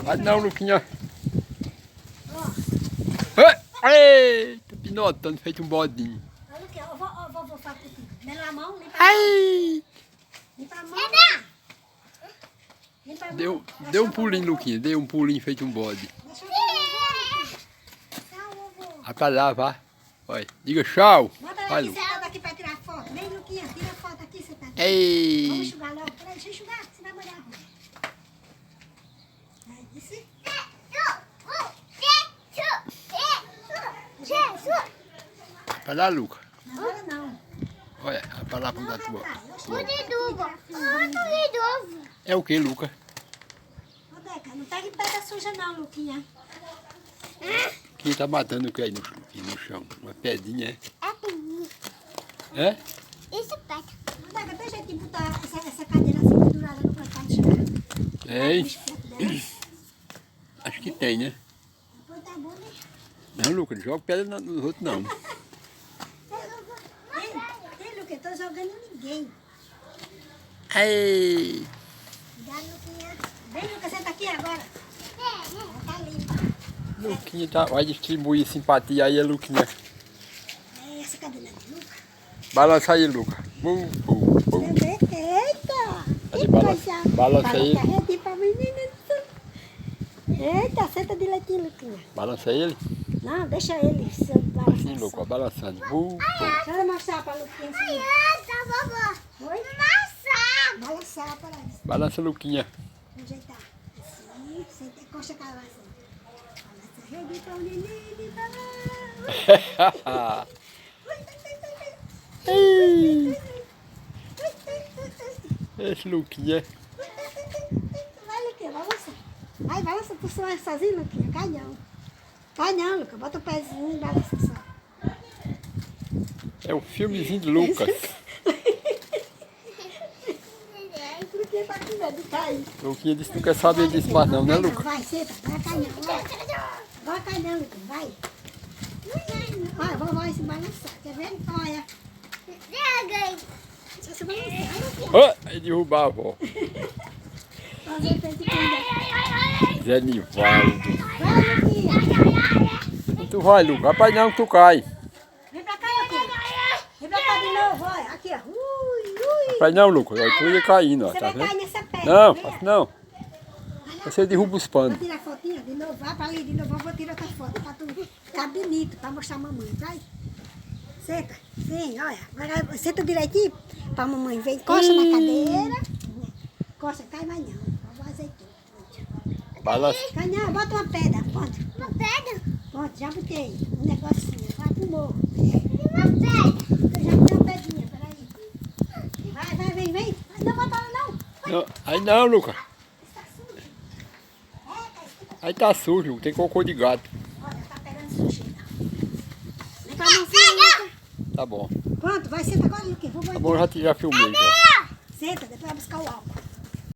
Vai não, Luquinha. Eita, pinotando, feito um bodinho. Olha aqui, eu vou fazer aqui. Limpa a mão, limpa a mão. Ai! Limpa a mão. Limpa a mão. Deu um pulinho, Luquinha. Deu um pulinho, feito um bode. Deixa eu ver. Tchau, vovô. Vai pra lá, vá. Olha, diga tchau. Bota ela Vai, aqui Lu. sentada aqui pra tirar foto. Vem, Luquinha, tira a foto aqui sentada. Vamos Ei! enxugar logo. Peraí, deixa eu enxugar, senão vai molhar a roupa. Aí, disse. Vai lá, Luca. Agora não. Olha, vai pra lá pra dar tua. É o que, Luca? Ô, Deca, não pega em pedra suja não, Luquinha. Quem tá matando o que aí no chão? Uma pedrinha, é? É? Isso pega. Ô, Deca, tem jeito de botar essa cadeira assim pendurada no canto de chegar. Tem. Acho que tem, né? Depois tá bom, né? Não, Luca, não joga pedra nos outros, não. Tem, Luquinha, tô jogando ninguém. Ei! Obrigada, Luquinha. Vem, Luca, senta aqui agora. Ela tá limpa. Luquinha tá, vai distribuir simpatia aí, Luquinha. É essa cadeira de Luca. Balança aí, Luca. Eita! Aí, balança aí. Carreguei pra menina. Eita, senta direitinho, Luquinha. Balança ele. Não, deixa ele se balançar. Assim, Luca, ó, balançando. Deixa eu mostrar pra Luquinha. Assim. Oi? Balançar, peraí. Balança, Luquinha. Ajeitar. Assim, senta, encosta a cara assim. Balança, arreguei pra menina. Esse Luquinha. Vai, Luquinha, balança. Vai, balança por cima sozinho, Luquinha. Cai não. Cai não, Luca. Bota o pezinho e balança só. É o filmezinho de Lucas. Luquinha tá com medo de cair. Luquinha disse que não quer saber disso mais não, né, Lucas? Vai, senta. Vai cair não. Vai. Vai cair não, Luquinha. Vai. Olha, vovó vai se balançar. Quer ver? Olha. Deixa se balançar. Ó, aí derrubar a avó. Fazer feito com Zé Nivaldo. Vai, Luquinha. Tu vai, Lucas. Rapaz, não, tu cai. Vem pra cá, Luquinha. Vem pra cá de novo, olha. Aqui, ó. Ui. Rapaz, não, Lucas. Olha, tu ia caindo, ó. Você Tá vai cair vendo? nessa pedra. Não, Vem, faço não. Você derruba os Vou panos. tirar a fotinha de novo. Vai pra ali de novo. Eu vou tirar outra foto pra tu ficar bonito, pra mostrar a mamãe. Vai. Senta. Sim, olha. Agora senta direitinho pra mamãe ver. Encosta na cadeira. Encosta, cai mais não. Vou azeitar. Balança. Cai não, bota uma pedra. Bota. Uma pedra? Pronto, já botei um negocinho. Vai pro morro. Uma pedra? Eu já botei uma pedrinha, peraí. Vai, vem. Não bota ela não. Não, aí não, Lucas. Está sujo. Aí tá sujo, tem cocô de gato. Olha, tá pegando sujeira. Vem com a mãozinha, Luca. Tá bom. Pronto, vai, senta agora, Luquinha. Vou Tá bom, já filmei já. Senta, depois vai buscar o álcool.